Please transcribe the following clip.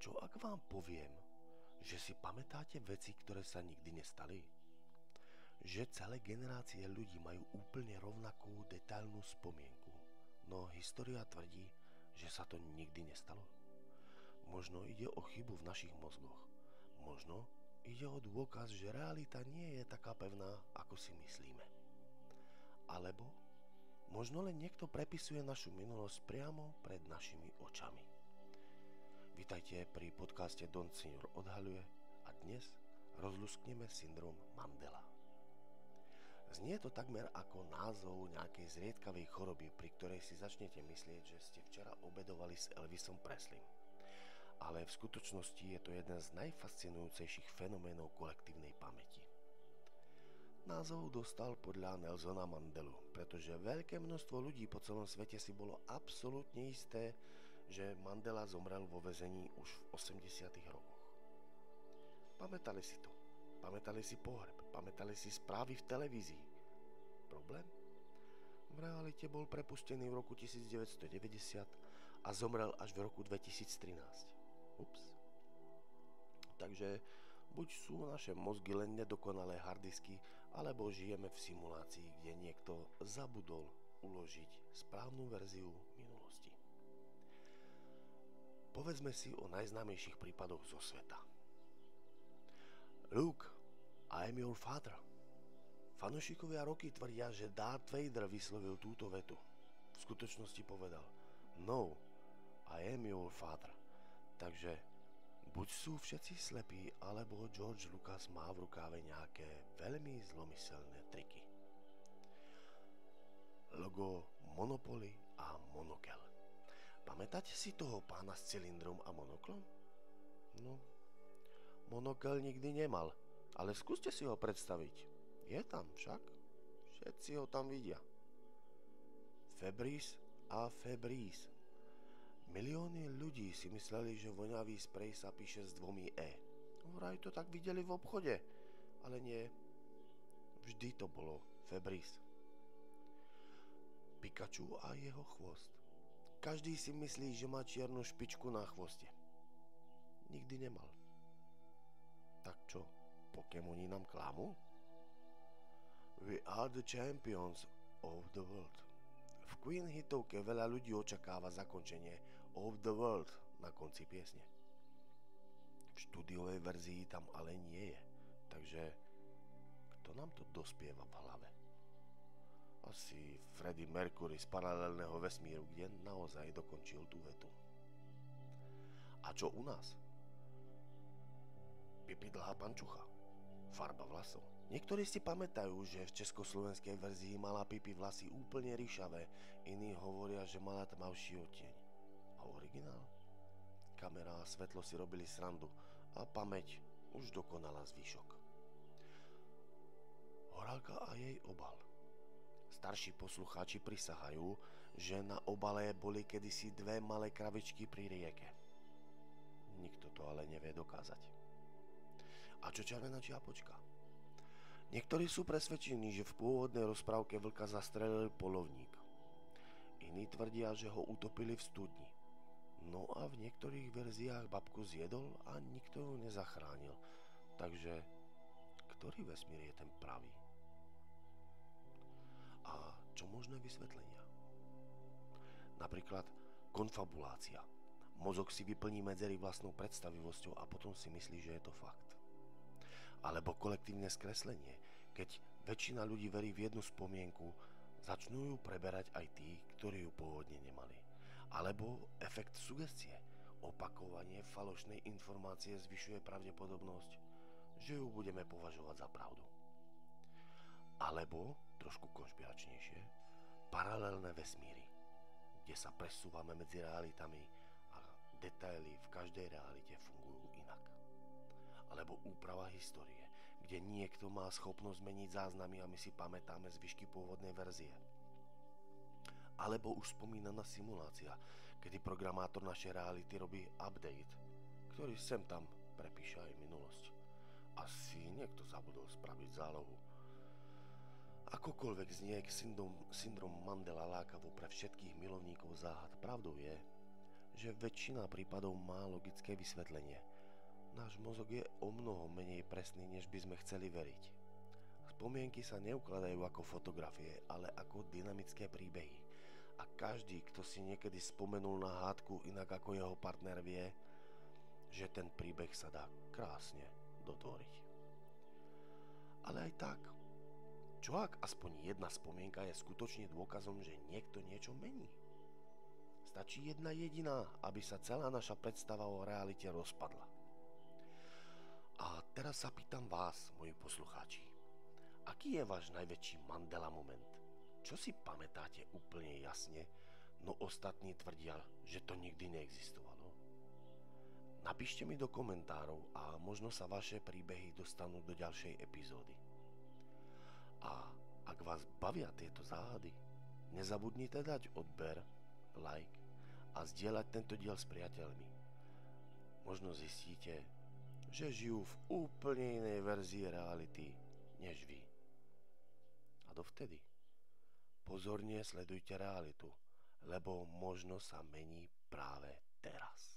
Čo ak vám poviem, že si pamätáte veci, ktoré sa nikdy nestali? Že celé generácie ľudí majú úplne rovnakú detailnú spomienku, no história tvrdí, že sa to nikdy nestalo. Možno ide o chybu v našich mozgoch. Možno ide o dôkaz, že realita nie je taká pevná, ako si myslíme. Alebo možno len niekto prepisuje našu minulosť priamo pred našimi očami. Vitajte pri podcaste Don Senior odhaľuje a dnes rozluskneme syndrom Mandela. Znie to takmer ako názov nejakej zriedkavej choroby, pri ktorej si začnete myslieť, že ste včera obedovali s Elvisom Presleym. Ale v skutočnosti je to jeden z najfascinujúcejších fenoménov kolektívnej pamäti. Názov dostal podľa Nelsona Mandelu, pretože veľké množstvo ľudí po celom svete si bolo absolútne isté, že Mandela zomrel vo väzení už v 80. rokoch. Pamätali si to. Pamätali si pohreb. Pamätali si správy v televízii. Problém? V realite bol prepustený v roku 1990 a zomrel až v roku 2013. Ups. Takže buď sú naše mozgy len nedokonalé hardisky, alebo žijeme v simulácii, kde niekto zabudol uložiť správnu verziu minulosti. Povedzme si o najznámejších prípadoch zo sveta. Luke, I am your father. Fanúšikovia Rocky tvrdia, že Darth Vader vyslovil túto vetu. V skutočnosti povedal No, I am your father. Takže buď sú všetci slepí, alebo George Lucas má v rukáve nejaké veľmi zlomyselné triky. Logo Monopoly a Monokel. Pamätáte si toho pána s cylindrom a monoklom? No, monokel nikdy nemal, ale skúste si ho predstaviť. Je tam však. Všetci ho tam vidia. Febreze a Febreze. Milióny ľudí si mysleli, že voňavý sprej sa píše s dvomi E. Vraj to tak videli v obchode, ale nie. Vždy to bolo Febreze. Pikachu a jeho chvost. Každý si myslí, že má čiernu špičku na chvoste. Nikdy nemal. Tak čo, Pokémoni nám klamú? We are the champions of the world. V Queen hitovke veľa ľudí očakáva zakončenie of the world na konci piesne. V štúdiovej verzii tam ale nie je, takže kto nám to dospieva v hlave? Asi Freddie Mercury z paralelného vesmíru, kde naozaj dokončil tú vetu. A čo u nás? Pipi dlhá pančucha. Farba vlasov. Niektorí si pamätajú, že v československej verzii mala Pipi vlasy úplne ryšavé, iní hovoria, že mala tmavší odtieň. A originál? Kamera a svetlo si robili srandu a pamäť už dokonala zvyšok. Horálka a jej obal. Starší poslucháči prisahajú, že na obale boli kedysi dve malé kravičky pri rieke. Nikto to ale nevie dokázať. A čo červená čiapočka? Niektorí sú presvedčení, že v pôvodnej rozprávke vlka zastrelil poľovník. Iní tvrdia, že ho utopili v studni. No a v niektorých verziách babku zjedol a nikto ju nezachránil. Takže ktorý vesmír je ten pravý? A čo možné vysvetlenia? Napríklad konfabulácia. Mozog si vyplní medzery vlastnou predstavivosťou a potom si myslí, že je to fakt. Alebo kolektívne skreslenie. Keď väčšina ľudí verí v jednu spomienku, začnú ju preberať aj tí, ktorí ju pôvodne nemali. Alebo efekt sugestie. Opakovanie falošnej informácie zvyšuje pravdepodobnosť, že ju budeme považovať za pravdu. Alebo, trošku konšpiračnejšie, paralelné vesmíry, kde sa presúvame medzi realitami a detaily v každej realite fungujú inak. Alebo úprava histórie, kde niekto má schopnosť meniť záznamy a my si pamätáme zvyšky pôvodnej verzie. Alebo už spomínaná simulácia, kedy programátor našej reality robí update, ktorý sem tam prepíše aj minulosť. Asi niekto zabudol spraviť zálohu. Akokoľvek znie syndrom Mandela lákavo pre všetkých milovníkov záhad, pravdou je, že väčšina prípadov má logické vysvetlenie. Náš mozog je o mnoho menej presný, než by sme chceli veriť. Spomienky sa neukladajú ako fotografie, ale ako dynamické príbehy. A každý, kto si niekedy spomenul na hádku inak ako jeho partner, vie, že ten príbeh sa dá krásne dotvoriť. Ale aj tak, čo ak aspoň jedna spomienka je skutočne dôkazom, že niekto niečo mení? Stačí jedna jediná, aby sa celá naša predstava o realite rozpadla. A teraz sa pýtam vás, moji poslucháči, aký je váš najväčší Mandela moment? Čo si pamätáte úplne jasne, no ostatní tvrdia, že to nikdy neexistovalo? Napíšte mi do komentárov a možno sa vaše príbehy dostanú do ďalšej epizódy. A ak vás bavia tieto záhady, nezabudnite dať odber, like a zdieľať tento diel s priateľmi. Možno zistíte, že žijú v úplne inej verzii reality než vy. A dovtedy pozorne sledujte realitu, lebo možno sa mení práve teraz.